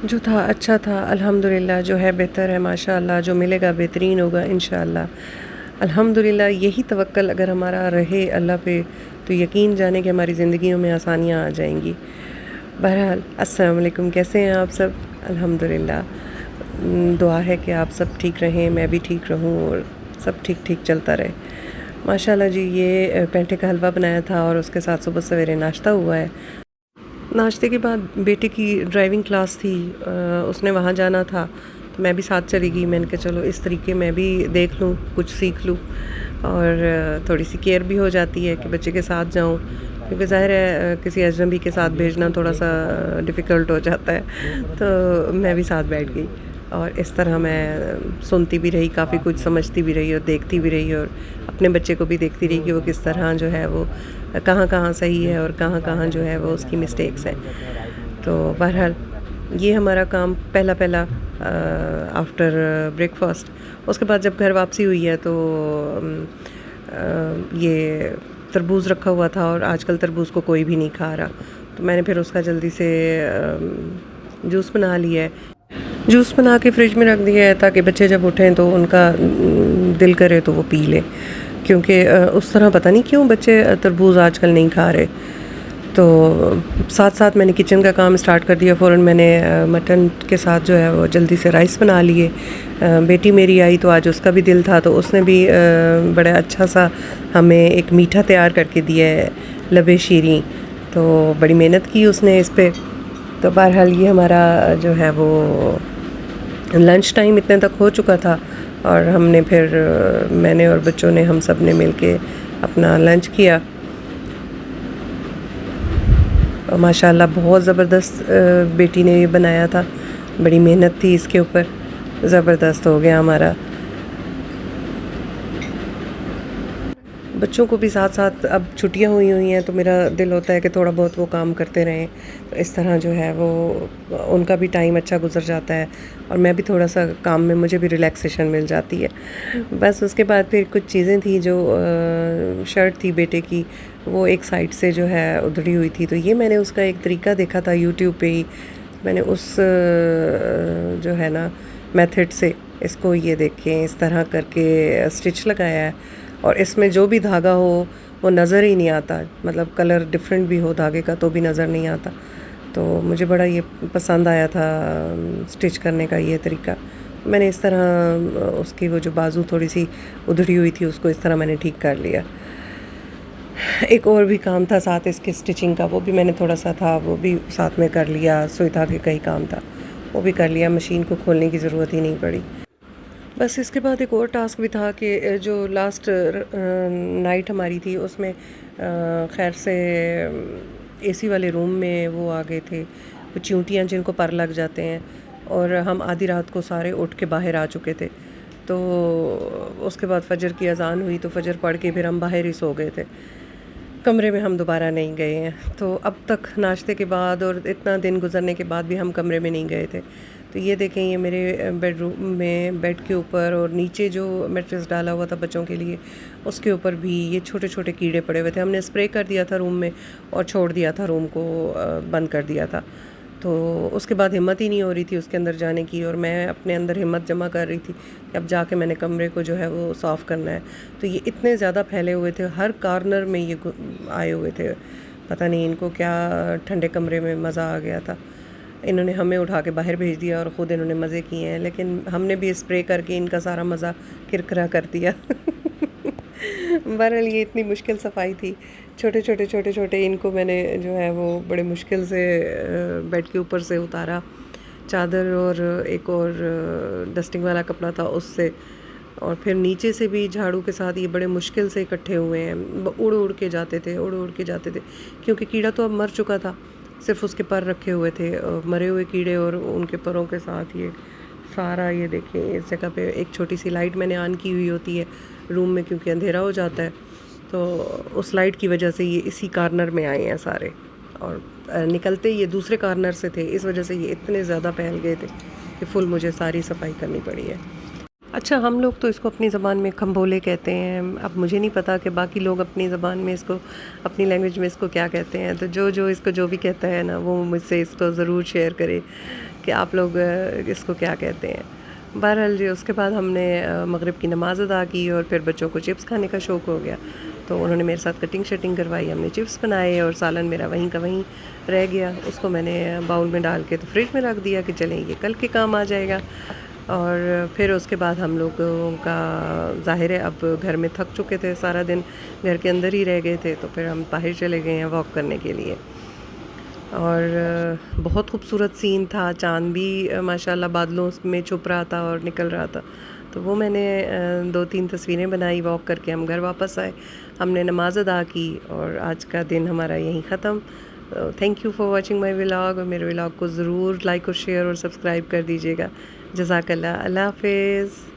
जो था अच्छा था अल्हम्दुलिल्लाह, जो है बेहतर है माशाअल्लाह, जो मिलेगा बेहतरीन होगा इंशाअल्लाह। अल्हम्दुलिल्लाह यही तवक्कल अगर हमारा रहे अल्लाह पे, तो यकीन जाने कि हमारी ज़िंदगियों में आसानियाँ आ जाएंगी। बहरहाल अस्सलाम वालेकुम, कैसे हैं आप सब? अल्हम्दुलिल्लाह। दुआ है कि आप सब ठीक रहें, मैं भी ठीक रहूँ और सब ठीक ठीक चलता रहे। माशाल्लाह जी, ये पेंठे का हलवा बनाया था और उसके साथ सुबह सवेरे नाश्ता हुआ है। नाश्ते के बाद बेटे की ड्राइविंग क्लास थी, उसने वहाँ जाना था, तो मैं भी साथ चली गई। मैंने कहा चलो इस तरीके मैं भी देख लूँ, कुछ सीख लूँ और थोड़ी सी केयर भी हो जाती है कि बच्चे के साथ जाऊँ, क्योंकि ज़ाहिर है किसी अजनबी के साथ भेजना थोड़ा सा डिफ़िकल्ट हो जाता है। तो मैं भी साथ बैठ गई और इस तरह मैं सुनती भी रही, काफ़ी कुछ समझती भी रही और देखती भी रही और अपने बच्चे को भी देखती रही कि वो किस तरह जो है वो कहाँ कहाँ सही है और कहाँ कहाँ जो है वो उसकी मिस्टेक्स हैं। तो बहरहाल ये हमारा काम पहला पहला आफ्टर ब्रेकफास्ट। उसके बाद जब घर वापसी हुई है तो ये तरबूज़ रखा हुआ था और आजकल तरबूज़ को कोई भी नहीं खा रहा, तो मैंने फिर उसका जल्दी से जूस बना लिया है। जूस बना के फ्रिज में रख दिया है ताकि बच्चे जब उठें तो उनका दिल करे तो वो पी लें, क्योंकि उस तरह पता नहीं क्यों बच्चे तरबूज आजकल नहीं खा रहे। तो साथ साथ मैंने किचन का काम स्टार्ट कर दिया फ़ौरन। मैंने मटन के साथ जो है वो जल्दी से राइस बना लिए। बेटी मेरी आई तो आज उसका भी दिल था, तो उसने भी बड़ा अच्छा सा हमें एक मीठा तैयार करके दिया है, लबे शीरी। तो बड़ी मेहनत की उसने इस पे। तो बहरहाल ये हमारा जो है वो लंच टाइम इतने तक हो चुका था और हमने फिर मैंने और बच्चों ने हम सब ने मिल के अपना लंच किया और माशाल्लाह बहुत ज़बरदस्त बेटी ने ये बनाया था। बड़ी मेहनत थी इसके ऊपर, ज़बरदस्त हो गया हमारा। बच्चों को भी साथ साथ अब छुट्टियां हुई हैं तो मेरा दिल होता है कि थोड़ा बहुत वो काम करते रहें, तो इस तरह जो है वो उनका भी टाइम अच्छा गुजर जाता है और मैं भी थोड़ा सा काम में मुझे भी रिलैक्सेशन मिल जाती है। बस उसके बाद फिर कुछ चीज़ें थी जो शर्ट थी बेटे की, वो एक साइड से जो है उधड़ी हुई थी, तो ये मैंने उसका एक तरीका देखा था यूट्यूब पे ही। मैंने उस जो है ना मेथड से इसको ये देखें इस तरह करके स्टिच लगाया है और इसमें जो भी धागा हो वो नज़र ही नहीं आता, मतलब कलर डिफरेंट भी हो धागे का तो भी नज़र नहीं आता। तो मुझे बड़ा ये पसंद आया था स्टिच करने का ये तरीका। मैंने इस तरह उसकी वो जो बाजू थोड़ी सी उधड़ी हुई थी उसको इस तरह मैंने ठीक कर लिया। एक और भी काम था साथ इसके स्टिचिंग का, वो भी मैंने थोड़ा सा था वो भी साथ में कर लिया। सुई धागे का ही काम था, वो भी कर लिया, मशीन को खोलने की ज़रूरत ही नहीं पड़ी। बस इसके बाद एक और टास्क भी था कि जो लास्ट नाइट हमारी थी उसमें खैर से एसी वाले रूम में वो आ गए थे, वो चींटियाँ जिनको पर लग जाते हैं, और हम आधी रात को सारे उठ के बाहर आ चुके थे। तो उसके बाद फजर की अजान हुई तो फजर पढ़ के फिर हम बाहर ही सो गए थे, कमरे में हम दोबारा नहीं गए हैं। तो अब तक नाश्ते के बाद और इतना दिन गुजरने के बाद भी हम कमरे में नहीं गए थे। तो ये देखें, ये मेरे बेडरूम में बेड के ऊपर और नीचे जो मैट्रेस डाला हुआ था बच्चों के लिए उसके ऊपर भी ये छोटे छोटे कीड़े पड़े हुए थे। हमने स्प्रे कर दिया था रूम में और छोड़ दिया था, रूम को बंद कर दिया था। तो उसके बाद हिम्मत ही नहीं हो रही थी उसके अंदर जाने की और मैं अपने अंदर हिम्मत जमा कर रही थी कि अब जाके मैंने कमरे को जो है वो साफ़ करना है। तो ये इतने ज़्यादा फैले हुए थे, हर कॉर्नर में ये आए हुए थे। पता नहीं इनको क्या ठंडे कमरे में मज़ा आ गया था। इन्होंने हमें उठा के बाहर भेज दिया और ख़ुद इन्होंने मज़े किए हैं, लेकिन हमने भी स्प्रे करके इनका सारा मज़ा किरकिरा कर दिया। बहरहाल ये इतनी मुश्किल सफाई थी। छोटे छोटे इनको मैंने जो है वो बड़े मुश्किल से बेड के ऊपर से उतारा, चादर और एक और डस्टिंग वाला कपड़ा था उससे, और फिर नीचे से भी झाड़ू के साथ ये बड़े मुश्किल से इकट्ठे हुए हैं। उड़ उड़ के जाते थे, उड़ उड़ के जाते थे, क्योंकि कीड़ा तो अब मर चुका था, सिर्फ उसके पर रखे हुए थे, मरे हुए कीड़े और उनके परों के साथ ये सारा। ये देखिए इस जगह पे एक छोटी सी लाइट मैंने ऑन की हुई होती है रूम में, क्योंकि अंधेरा हो जाता है, तो उस लाइट की वजह से ये इसी कॉर्नर में आए हैं सारे, और निकलते ये दूसरे कॉर्नर से थे, इस वजह से ये इतने ज़्यादा फैल गए थे कि फुल मुझे सारी सफाई करनी पड़ी है। अच्छा, हम लोग तो इसको अपनी ज़बान में खम्बोले कहते हैं। अब मुझे नहीं पता कि बाकी लोग अपनी ज़बान में इसको, अपनी लैंग्वेज में इसको क्या कहते हैं। तो जो जो इसको जो भी कहता है ना वो मुझसे इसको ज़रूर शेयर करे कि आप लोग इसको क्या कहते हैं। बहरहाल जी उसके बाद हमने मगरिब की नमाज़ अदा की और फिर बच्चों को चिप्स खाने का शौक़ हो गया, तो उन्होंने मेरे साथ कटिंग शटिंग करवाई, हमने चिप्स बनाए और सालन मेरा वहीं का वहीं रह गया। उसको मैंने बाउल में डाल के तो फ्रिज में रख दिया कि चलें ये कल के काम आ जाएगा। और फिर उसके बाद हम लोगों का ज़ाहिर है अब घर में थक चुके थे, सारा दिन घर के अंदर ही रह गए थे, तो फिर हम बाहर चले गए हैं वॉक करने के लिए। और बहुत खूबसूरत सीन था, चाँद भी माशाल्लाह बादलों में छुप रहा था और निकल रहा था। तो वो मैंने 2-3 तस्वीरें बनाई, वॉक करके हम घर वापस आए। हमने नमाज़ अदा की और आज का दिन हमारा यहीं ख़त्म। Thank you for watching my vlog, और मेरे व्लॉग को ज़रूर लाइक और शेयर और सब्सक्राइब कर दीजिएगा। जज़ाकल्लाह, अल्लाह हाफ़िज़।